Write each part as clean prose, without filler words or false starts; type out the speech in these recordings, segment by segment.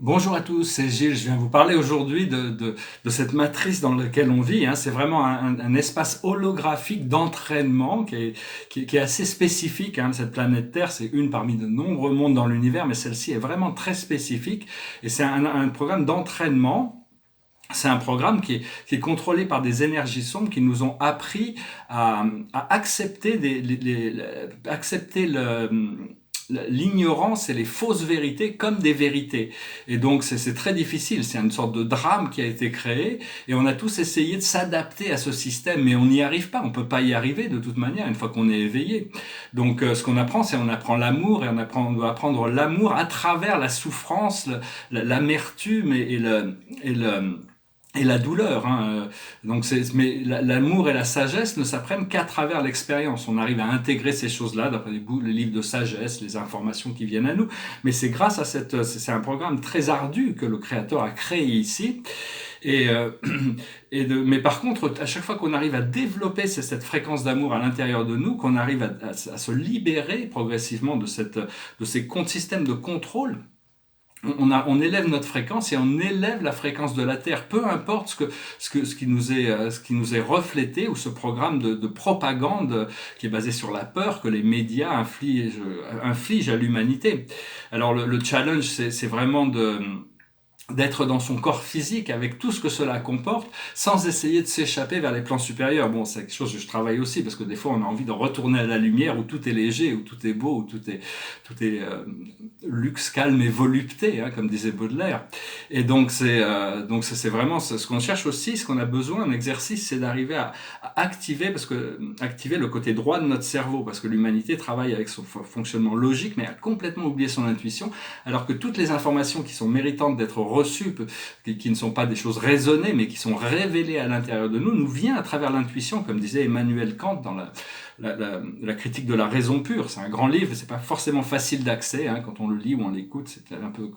Bonjour à tous, c'est Gilles. Je viens vous parler aujourd'hui de cette matrice dans laquelle on vit, hein. C'est vraiment un espace holographique d'entraînement qui est assez spécifique, hein. Cette planète Terre, c'est une parmi de nombreux mondes dans l'univers, mais celle-ci est vraiment très spécifique. Et c'est un programme d'entraînement. C'est un programme qui est contrôlé par des énergies sombres qui nous ont appris à accepter, accepter l'ignorance et les fausses vérités comme des vérités. Et donc c'est très difficile, c'est une sorte de drame qui a été créé et on a tous essayé de s'adapter à ce système, mais on n'y arrive pas, on peut pas y arriver de toute manière une fois qu'on est éveillé. Donc ce qu'on apprend, c'est on apprend l'amour et on doit apprendre l'amour à travers la souffrance, l'amertume et la douleur, hein. Donc mais l'amour et la sagesse ne s'apprennent qu'à travers l'expérience. On arrive à intégrer ces choses-là d'après les livres de sagesse, les informations qui viennent à nous. Mais c'est grâce à c'est un programme très ardu que le Créateur a créé ici. Et, mais par contre, à chaque fois qu'on arrive à développer cette fréquence d'amour à l'intérieur de nous, qu'on arrive à se libérer progressivement de ces systèmes de contrôle, on élève notre fréquence et on élève la fréquence de la Terre, peu importe ce qui nous est reflété ou ce programme de propagande qui est basé sur la peur que les médias infligent à l'humanité. Alors le challenge, c'est vraiment d'être dans son corps physique avec tout ce que cela comporte sans essayer de s'échapper vers les plans supérieurs. Bon, c'est quelque chose que je travaille aussi parce que des fois on a envie de retourner à la lumière où tout est léger, où tout est beau, où tout est luxe, calme et volupté, hein, comme disait Baudelaire. Et donc c'est vraiment ce qu'on cherche aussi, ce qu'on a besoin, un exercice, c'est d'arriver à activer activer le côté droit de notre cerveau parce que l'humanité travaille avec son fonctionnement logique mais a complètement oublié son intuition alors que toutes les informations qui sont méritantes d'être reçues, qui ne sont pas des choses raisonnées, mais qui sont révélées à l'intérieur de nous, nous vient à travers l'intuition, comme disait Emmanuel Kant dans la critique de la raison pure. C'est un grand livre, c'est pas forcément facile d'accès, hein, quand on le lit ou on l'écoute, c'est un peu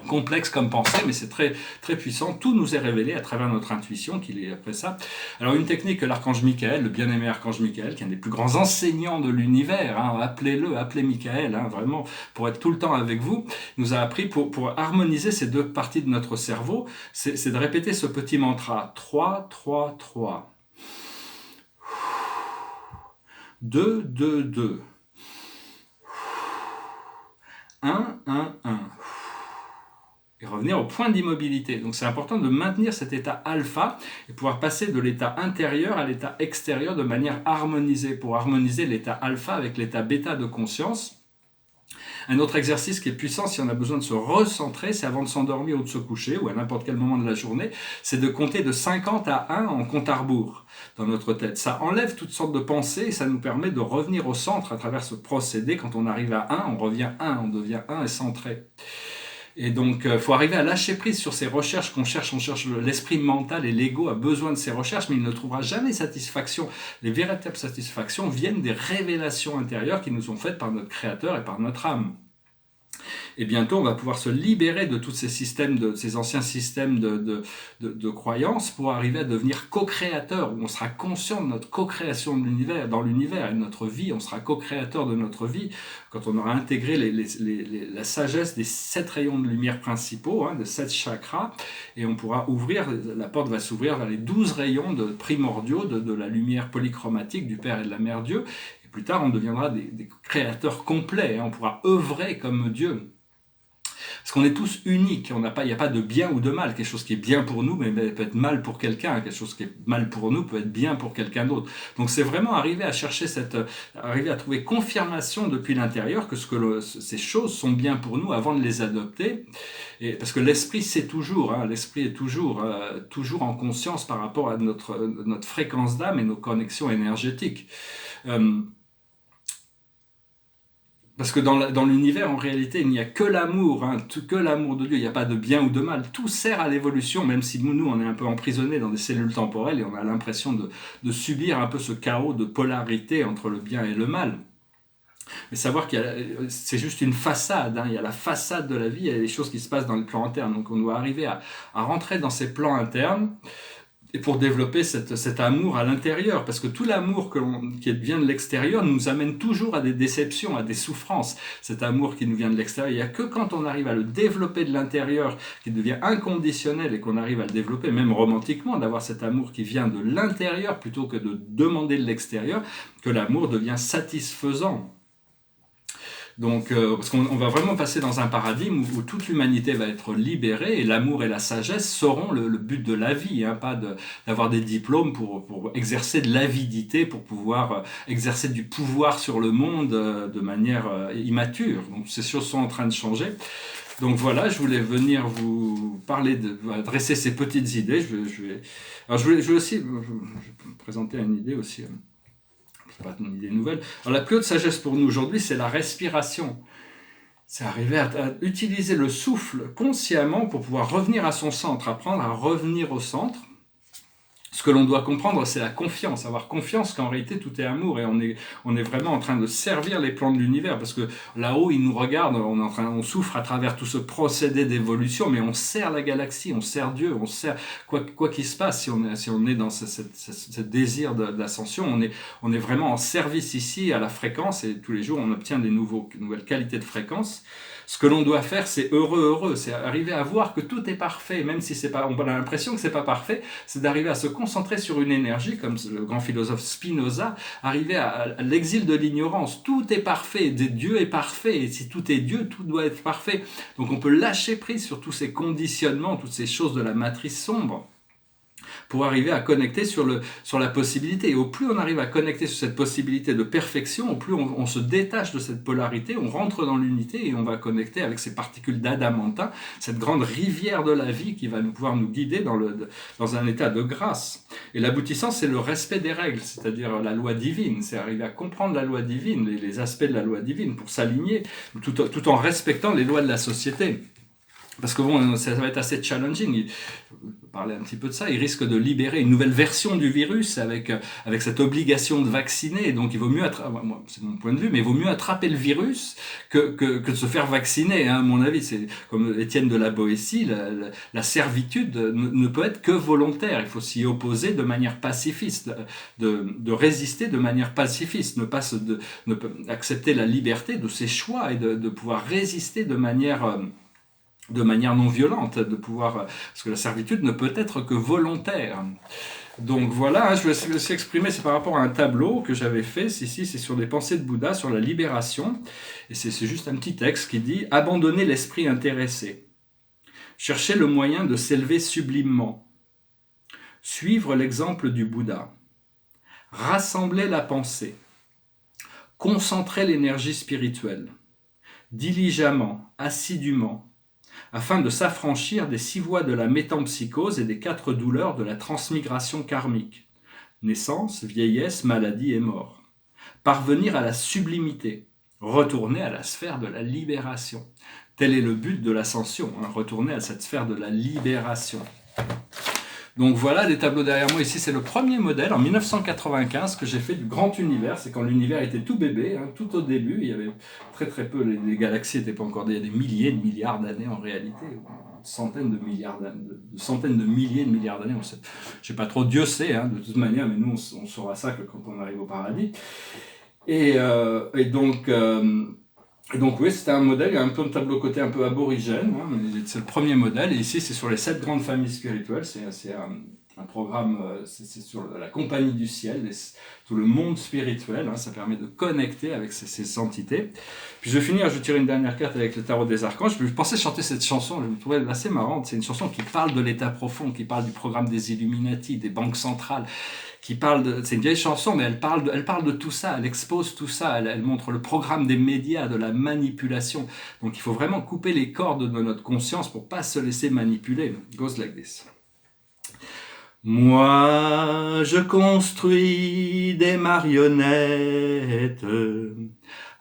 complexe comme pensée, mais c'est très, très puissant. Tout nous est révélé à travers notre intuition qu'il est après ça. Alors une technique que l'archange Michael, le bien-aimé archange Michael, qui est un des plus grands enseignants de l'univers, hein, appelez Michael, hein, vraiment, pour être tout le temps avec vous, nous a appris pour harmoniser ces deux parties de notre cerveau, c'est de répéter ce petit mantra 3, 3, 3. 2, 2, 2. 1, 1, 1. Et revenir au point d'immobilité. Donc c'est important de maintenir cet état alpha et pouvoir passer de l'état intérieur à l'état extérieur de manière harmonisée, pour harmoniser l'état alpha avec l'état bêta de conscience. Un autre exercice qui est puissant si on a besoin de se recentrer, c'est avant de s'endormir ou de se coucher, ou à n'importe quel moment de la journée, c'est de compter de 50 à 1 en compte à rebours dans notre tête. Ça enlève toutes sortes de pensées et ça nous permet de revenir au centre à travers ce procédé. Quand on arrive à 1, on revient 1, on devient 1 et centré. Et donc, faut arriver à lâcher prise sur ces recherches qu'on cherche. On cherche l'esprit mental et l'ego a besoin de ces recherches, mais il ne trouvera jamais satisfaction. Les véritables satisfactions viennent des révélations intérieures qui nous sont faites par notre Créateur et par notre âme. Et bientôt, on va pouvoir se libérer de tous ces systèmes, de ces anciens systèmes de croyances pour arriver à devenir co-créateur, où on sera conscient de notre co-création de l'univers, dans l'univers et de notre vie. On sera co-créateur de notre vie quand on aura intégré la sagesse des 7 rayons de lumière principaux, hein, de 7 chakras, et on pourra ouvrir, la porte va s'ouvrir vers les 12 rayons primordiaux de la lumière polychromatique du Père et de la Mère Dieu. Et plus tard, on deviendra des créateurs complets, hein, on pourra œuvrer comme Dieu. Parce qu'on est tous uniques, il n'y a pas de bien ou de mal. Quelque chose qui est bien pour nous, mais peut être mal pour quelqu'un. Quelque chose qui est mal pour nous peut être bien pour quelqu'un d'autre. Donc c'est vraiment arriver à chercher arriver à trouver confirmation depuis l'intérieur que ces choses sont bien pour nous avant de les adopter. Et parce que l'esprit sait toujours, hein, l'esprit est toujours en conscience par rapport à notre fréquence d'âme et nos connexions énergétiques. Parce que dans l'univers, en réalité, il n'y a que l'amour, hein, que l'amour de Dieu. Il n'y a pas de bien ou de mal. Tout sert à l'évolution, même si nous, on est un peu emprisonnés dans des cellules temporelles et on a l'impression de subir un peu ce chaos de polarité entre le bien et le mal. Mais savoir c'est juste une façade, hein, il y a la façade de la vie, il y a des choses qui se passent dans le plan interne. Donc on doit arriver à rentrer dans ces plans internes et pour développer cet amour à l'intérieur, parce que tout l'amour qui vient de l'extérieur nous amène toujours à des déceptions, à des souffrances. Cet amour qui nous vient de l'extérieur, il n'y a que quand on arrive à le développer de l'intérieur, qui devient inconditionnel et qu'on arrive à le développer, même romantiquement, d'avoir cet amour qui vient de l'intérieur plutôt que de demander de l'extérieur, que l'amour devient satisfaisant. Donc, parce qu'on va vraiment passer dans un paradigme où toute l'humanité va être libérée et l'amour et la sagesse seront le but de la vie, hein, pas d'avoir des diplômes pour exercer de l'avidité, pour pouvoir exercer du pouvoir sur le monde de manière immature. Donc, ces choses sont en train de changer. Donc voilà, je voulais venir vous parler, dresser ces petites idées. Alors je vais aussi je présenter une idée aussi. C'est pas une idée nouvelle. Alors, la plus haute sagesse pour nous aujourd'hui, c'est la respiration. C'est arriver à utiliser le souffle consciemment pour pouvoir revenir à son centre, apprendre à revenir au centre. Ce que l'on doit comprendre, c'est la confiance. Avoir confiance qu'en réalité, tout est amour et on est vraiment en train de servir les plans de l'univers parce que là-haut, ils nous regardent, on souffre à travers tout ce procédé d'évolution, mais on sert la galaxie, on sert Dieu, on sert quoi qu'il se passe. Si on est dans ce désir d'ascension, on est vraiment en service ici à la fréquence et tous les jours, on obtient des nouvelles qualités de fréquence. Ce que l'on doit faire, c'est heureux, c'est arriver à voir que tout est parfait, même si c'est pas, on a l'impression que c'est pas parfait, c'est d'arriver à se concentrer sur une énergie, comme le grand philosophe Spinoza, arriver à l'exil de l'ignorance. Tout est parfait, Dieu est parfait, et si tout est Dieu, tout doit être parfait. Donc on peut lâcher prise sur tous ces conditionnements, toutes ces choses de la matrice sombre, pour arriver à connecter sur la possibilité. Et au plus on arrive à connecter sur cette possibilité de perfection, au plus on se détache de cette polarité, on rentre dans l'unité et on va connecter avec ces particules d'adamantin, cette grande rivière de la vie qui va pouvoir nous guider dans un état de grâce. Et l'aboutissant, c'est le respect des règles, c'est-à-dire la loi divine. C'est arriver à comprendre la loi divine, les aspects de la loi divine, pour s'aligner, tout en respectant les lois de la société. Parce que bon, ça va être assez challenging. Parler un petit peu de ça, il risque de libérer une nouvelle version du virus avec cette obligation de vacciner. Donc il vaut mieux, moi, c'est mon point de vue, mais il vaut mieux attraper le virus que de se faire vacciner. Hein, à mon avis, c'est comme Étienne de la Boétie, la servitude ne peut être que volontaire. Il faut s'y opposer de manière pacifiste, de résister de manière pacifiste, ne accepter la liberté de ses choix et de pouvoir résister de manière non violente, parce que la servitude ne peut être que volontaire. Donc voilà, je vais aussi exprimer, c'est par rapport à un tableau que j'avais fait, ici c'est sur des pensées de Bouddha, sur la libération, et c'est juste un petit texte qui dit « Abandonner l'esprit intéressé, chercher le moyen de s'élever sublimement, suivre l'exemple du Bouddha, rassembler la pensée, concentrer l'énergie spirituelle, diligemment, assidûment, afin de s'affranchir des 6 voies de la métempsychose et des 4 douleurs de la transmigration karmique, naissance, vieillesse, maladie et mort. Parvenir à la sublimité, retourner à la sphère de la libération. Tel est le but de l'ascension, hein, retourner à cette sphère de la libération. Donc voilà, les tableaux derrière moi ici, c'est le premier modèle en 1995 que j'ai fait du grand univers. C'est quand l'univers était tout bébé, hein, tout au début. Il y avait très peu, les galaxies n'étaient pas encore des milliers de milliards d'années en réalité, centaines de milliers de milliards d'années. Je sais pas trop, Dieu sait, hein, de toute manière, mais nous on saura ça que quand on arrive au paradis. Et donc oui, c'était un modèle, il y a un peu de tableau côté un peu aborigène, hein, mais c'est le premier modèle, et ici c'est sur les 7 grandes familles spirituelles, c'est un programme, c'est sur la compagnie du ciel, tout le monde spirituel, hein, ça permet de connecter avec ces entités. Puis je vais finir, je vais tirer une dernière carte avec le tarot des archanges. Je pensais chanter cette chanson, je me trouvais assez marrante, c'est une chanson qui parle de l'état profond, qui parle du programme des Illuminati, des banques centrales, c'est une vieille chanson, mais elle parle de tout ça, elle expose tout ça, elle montre le programme des médias, de la manipulation. Donc il faut vraiment couper les cordes de notre conscience pour pas se laisser manipuler. It goes like this. Moi, je construis des marionnettes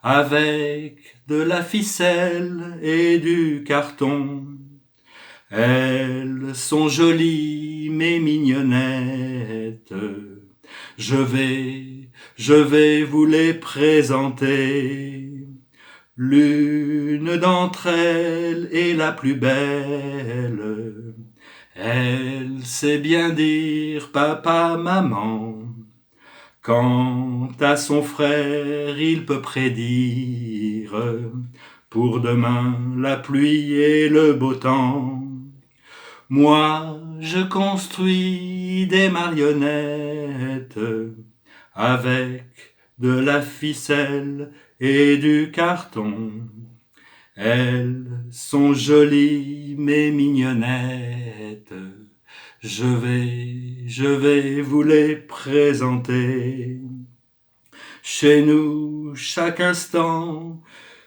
avec de la ficelle et du carton. Elles sont jolies, mes mignonnettes. Je vais vous les présenter. L'une d'entre elles est la plus belle. Elle sait bien dire papa, maman. Quant à son frère, il peut prédire pour demain la pluie et le beau temps. Moi, je construis des marionnettes avec de la ficelle et du carton. Elles sont jolies mais mignonnettes. Je vais vous les présenter. Chez nous, chaque instant,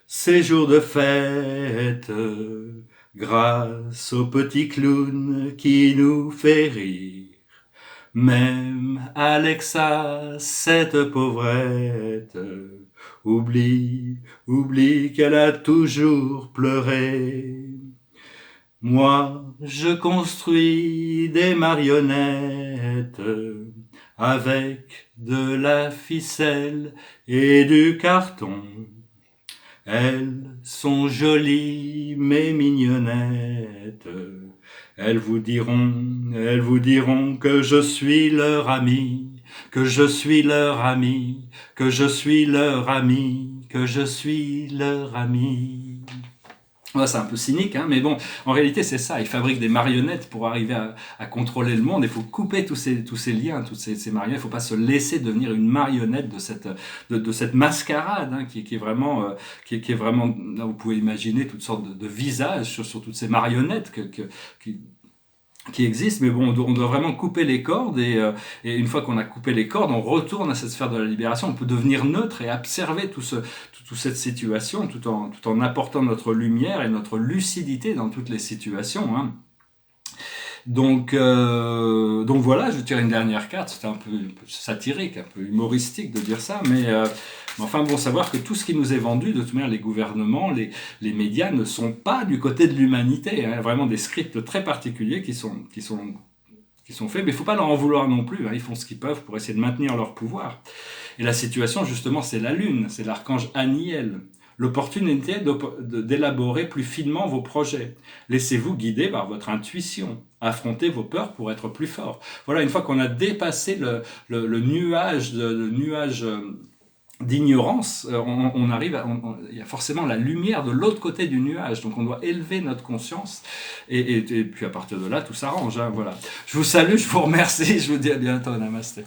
c'est jour de fête, grâce au petit clown qui nous fait rire. Même Alexa, cette pauvrette, oublie qu'elle a toujours pleuré. Moi, je construis des marionnettes avec de la ficelle et du carton. Elles sont jolies mais mignonnettes. Elles vous diront que je suis leur ami, que je suis leur ami, que je suis leur ami, que je suis leur ami. Ouais, c'est un peu cynique, hein, mais bon, en réalité c'est ça, ils fabriquent des marionnettes pour arriver à contrôler le monde, il faut couper tous ces liens, toutes ces marionnettes, il ne faut pas se laisser devenir une marionnette de cette mascarade, hein, qui est vraiment, qui est vraiment, là vous pouvez imaginer toutes sortes de visages sur toutes ces marionnettes qui existent, mais bon, on doit vraiment couper les cordes, et une fois qu'on a coupé les cordes, on retourne à cette sphère de la libération, on peut devenir neutre et observer toute cette situation, tout en apportant notre lumière et notre lucidité dans toutes les situations, hein. Donc voilà, je tire une dernière carte, c'était un peu satirique, un peu humoristique de dire ça, mais enfin bon, savoir que tout ce qui nous est vendu, de toute manière, les gouvernements, les médias ne sont pas du côté de l'humanité, hein, vraiment des scripts très particuliers qui sont faits, mais il ne faut pas leur en vouloir non plus, hein, ils font ce qu'ils peuvent pour essayer de maintenir leur pouvoir. Et la situation, justement, c'est la Lune, c'est l'archange Aniel. L'opportunité d'élaborer plus finement vos projets. Laissez-vous guider par votre intuition. Affrontez vos peurs pour être plus fort. Voilà, une fois qu'on a dépassé le nuage d'ignorance, on arrive il y a forcément la lumière de l'autre côté du nuage, donc on doit élever notre conscience, et puis à partir de là, tout s'arrange, hein, voilà. Je vous salue, je vous remercie, je vous dis à bientôt, namasté.